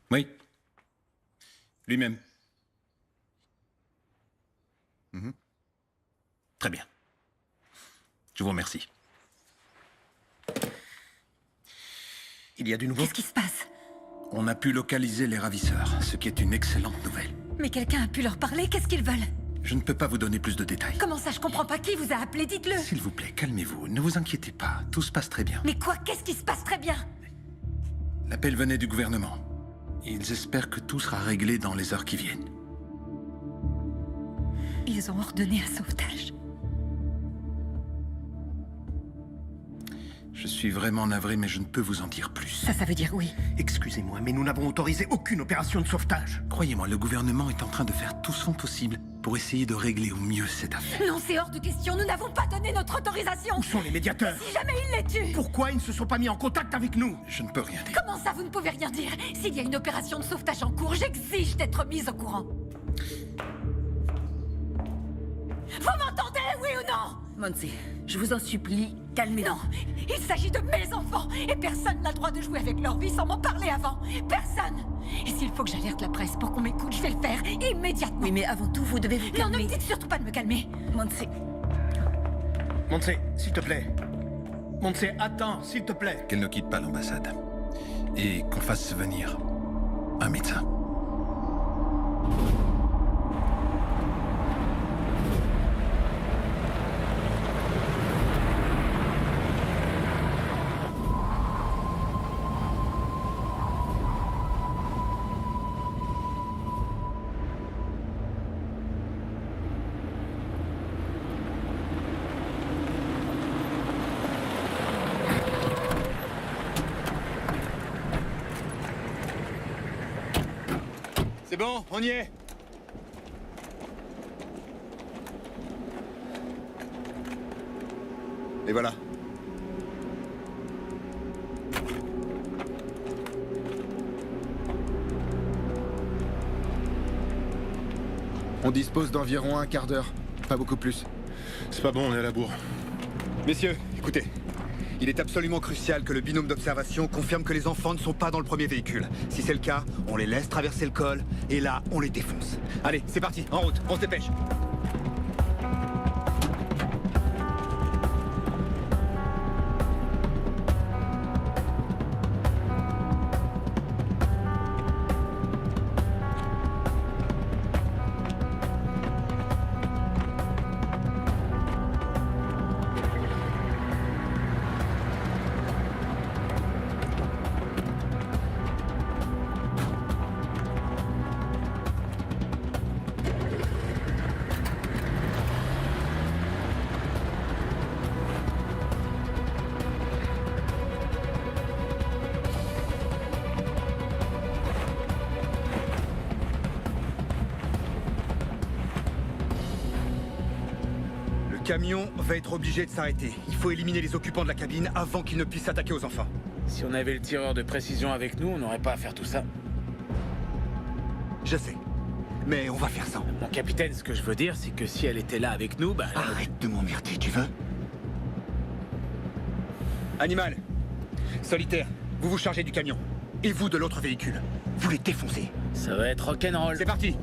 Oui. Lui-même. Très bien. Je vous remercie. Il y a du nouveau? Qu'est-ce qui se passe? On a pu localiser les ravisseurs, ce qui est une excellente nouvelle. Mais quelqu'un a pu leur parler? Qu'est-ce qu'ils veulent? Je ne peux pas vous donner plus de détails. Comment ça, je comprends pas. Qui vous a appelé? Dites-le. S'il vous plaît, calmez-vous. Ne vous inquiétez pas. Tout se passe très bien. Mais quoi? Qu'est-ce qui se passe très bien? L'appel venait du gouvernement. Ils espèrent que tout sera réglé dans les heures qui viennent. Ils ont ordonné un sauvetage. Je suis vraiment navré, mais je ne peux vous en dire plus. Ça veut dire oui. Excusez-moi, mais nous n'avons autorisé aucune opération de sauvetage. Croyez-moi, le gouvernement est en train de faire tout son possible pour essayer de régler au mieux cette affaire. Non, c'est hors de question. Nous n'avons pas donné notre autorisation. Où sont les médiateurs? Si jamais ils les tuent. Pourquoi ils ne se sont pas mis en contact avec nous? Je ne peux rien dire. Comment ça, vous ne pouvez rien dire? S'il y a une opération de sauvetage en cours, j'exige d'être mise au courant. Vous m'entendez, oui ou non? Monty, je vous en supplie, calmez-vous. Non, il s'agit de mes enfants et personne n'a le droit de jouer avec leur vie sans m'en parler avant. Personne. Et s'il faut que j'alerte la presse pour qu'on m'écoute, je vais le faire immédiatement. Oui, mais avant tout, vous devez vous calmer. Non, ne me dites surtout pas de me calmer. Monty. Monty, s'il te plaît. Monty, attends, s'il te plaît. Qu'elle ne quitte pas l'ambassade. Et qu'on fasse venir un médecin. C'est bon, on y est. Et voilà. On dispose d'environ un quart d'heure, pas beaucoup plus. C'est pas bon, on est à la bourre. Messieurs, écoutez. Il est absolument crucial que le binôme d'observation confirme que les enfants ne sont pas dans le premier véhicule. Si c'est le cas, on les laisse traverser le col, et là, on les défonce. Allez, c'est parti, en route, on se dépêche. Le camion va être obligé de s'arrêter. Il faut éliminer les occupants de la cabine avant qu'ils ne puissent s'attaquer aux enfants. Si on avait le tireur de précision avec nous, on n'aurait pas à faire tout ça. Je sais. Mais on va faire ça. Mon capitaine, ce que je veux dire, c'est que si elle était là avec nous, bah... Arrête de m'emmerder, tu veux? Animal, Solitaire, vous vous chargez du camion. Et vous de l'autre véhicule. Vous les défoncez. Ça va être rock'n'roll. C'est parti.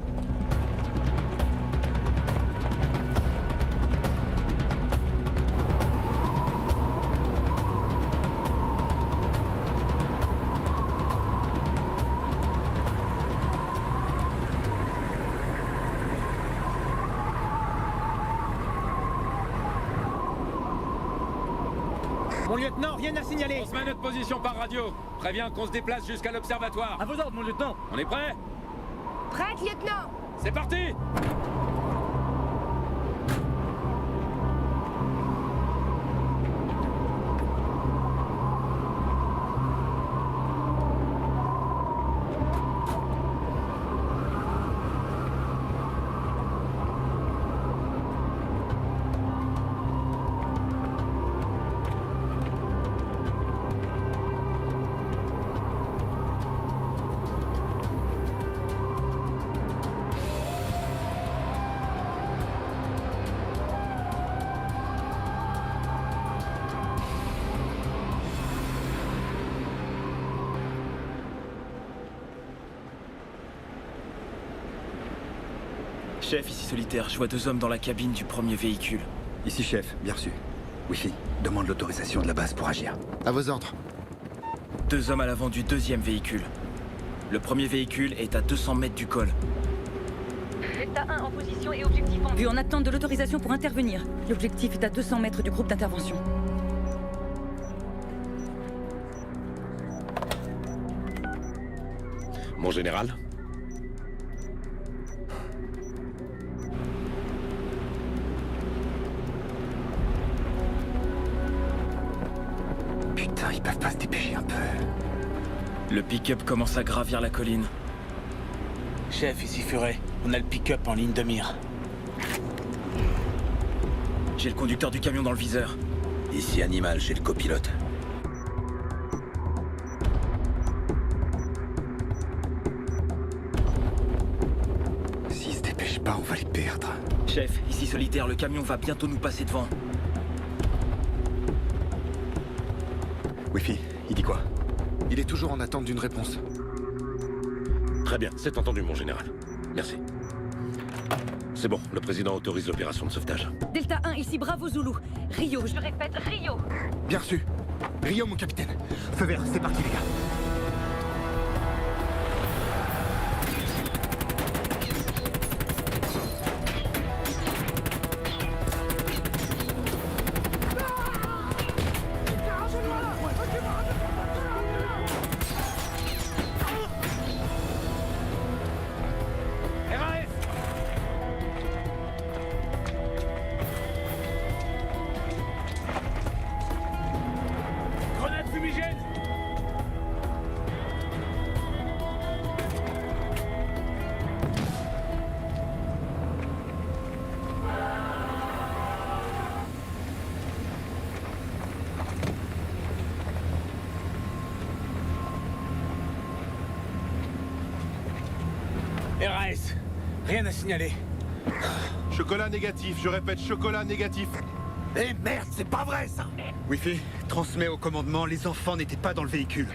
Mon lieutenant, rien à signaler. On se met à notre position par radio. Préviens qu'on se déplace jusqu'à l'observatoire. À vos ordres, mon lieutenant. On est prêt? Prête, lieutenant. C'est parti! Chef, ici Solitaire, je vois 2 hommes dans la cabine du premier véhicule. Ici, chef, bien reçu. Wi-Fi, demande l'autorisation de la base pour agir. À vos ordres. 2 hommes à l'avant du 2e véhicule. Le premier véhicule est à 200 mètres du col. Delta 1 en position et objectif en vue. En attente de l'autorisation pour intervenir. L'objectif est à 200 mètres du groupe d'intervention. Mon général? Putain, ils peuvent pas se dépêcher un peu. Le pick-up commence à gravir la colline. Chef, ici Furet. On a le pick-up en ligne de mire. J'ai le conducteur du camion dans le viseur. Ici Animal, chez le copilote. S'ils se dépêchent pas, on va les perdre. Chef, ici Solitaire, le camion va bientôt nous passer devant. Wi-Fi, il dit quoi? Il est toujours en attente d'une réponse. Très bien, c'est entendu, mon général. Merci. C'est bon, le président autorise l'opération de sauvetage. Delta 1, ici Bravo Zulu. Rio, Je répète, Rio. Bien reçu. Rio, mon capitaine. Feu vert, c'est parti, les gars. Grenade fumigène! RAS, rien à signaler. Chocolat négatif, je répète, chocolat négatif. Eh merde, c'est pas vrai ça! Wi-Fi, transmets au commandement, les enfants n'étaient pas dans le véhicule.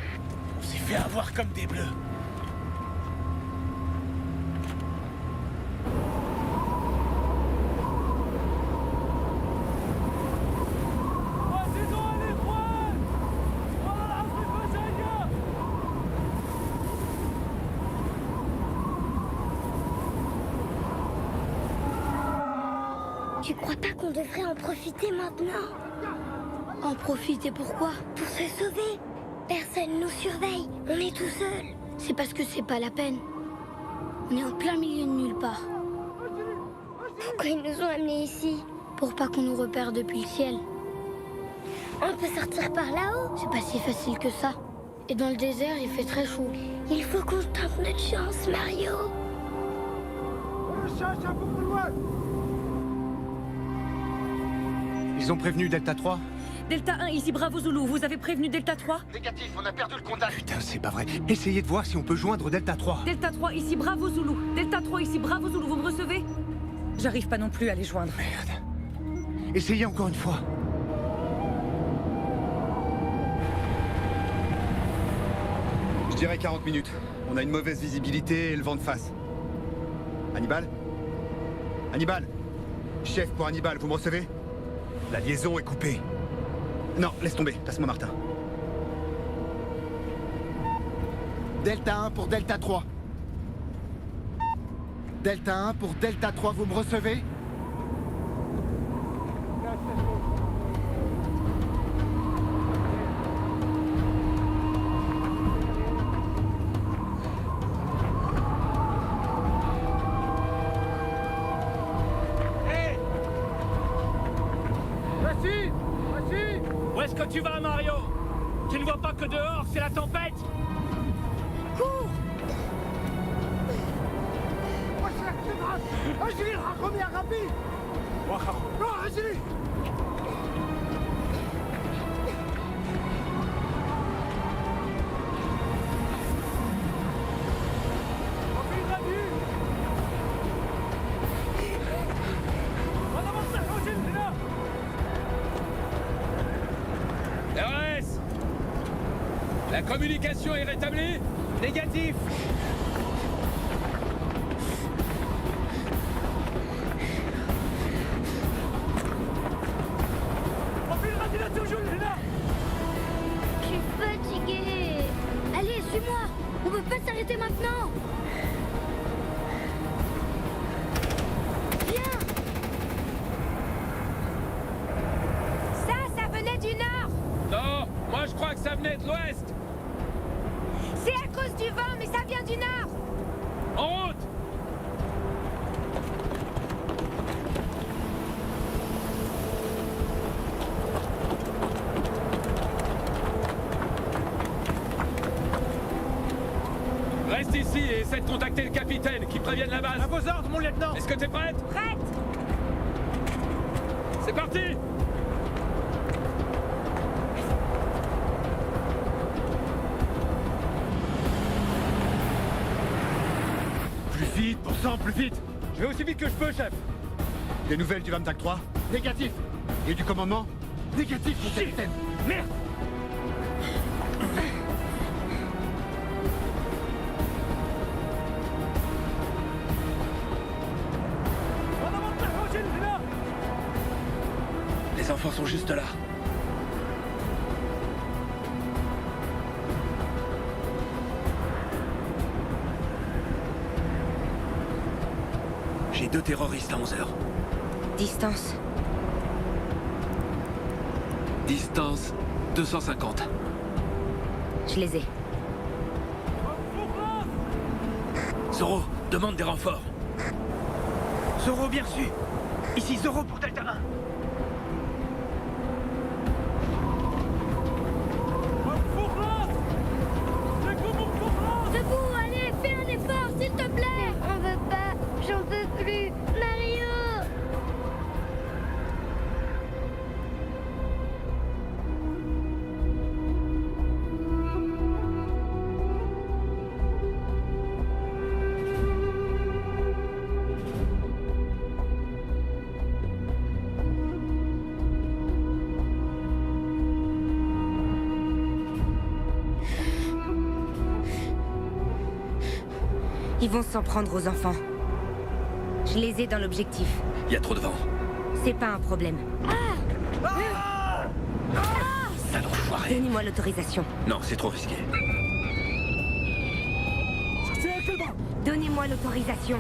On s'est fait avoir comme des bleus. Tu crois pas qu'on devrait en profiter maintenant? En profiter pourquoi? Pour se sauver. Personne nous surveille. On est tout seul. C'est parce que c'est pas la peine. On est en plein milieu de nulle part. Pourquoi ils nous ont amenés ici? Pour pas qu'on nous repère depuis le ciel. On peut sortir par là-haut. C'est pas si facile que ça. Et dans le désert, il fait très chaud. Il faut qu'on tente notre chance, Mario. Ils ont prévenu Delta 3? Delta 1, ici Bravo Zulu. Vous avez prévenu Delta 3? Négatif, on a perdu le contact. Putain, c'est pas vrai. Essayez de voir si on peut joindre Delta 3. Delta 3, ici Bravo Zulu. Delta 3, ici Bravo Zulu. Vous me recevez? J'arrive pas non plus à les joindre. Merde. Essayez encore une fois. Je dirais 40 minutes. On a une mauvaise visibilité et le vent de face. Hannibal? Hannibal? Chef pour Hannibal, vous me recevez? La liaison est coupée. Non, laisse tomber, passe-moi Martin. Delta 1 pour Delta 3. Delta 1 pour Delta 3, vous me recevez? Où est-ce que tu vas, Mario? Tu ne vois pas que dehors, c'est la tempête? Cours! RS! La communication est rétablie? Négatif! l'ouest. C'est à cause du vent, mais ça vient du nord. En route. Reste ici et essaie de contacter le capitaine qui prévienne la base. À vos ordres, mon lieutenant. Est-ce que t'es prête? Prête. C'est parti. Plus vite, pour sang, plus vite. Je vais aussi vite que je peux, chef. Des nouvelles du 23? Négatif. Et du commandement? Négatif, mon capitaine. Merde. Les enfants sont juste là. J'ai 2 terroristes à 11h. Distance. Distance 250. Je les ai. Zoro, demande des renforts. Zoro, bien reçu. Ici Zoro pour Delta 1. Debout, allez, fais un effort, s'il te plaît. On veut pas, j'en peux plus. Mario. Ils vont s'en prendre aux enfants. Je les ai dans l'objectif. Il y a trop de vent. C'est pas un problème. Sale enfoiré. Donnez-moi l'autorisation. Non, c'est trop risqué. Donnez-moi l'autorisation.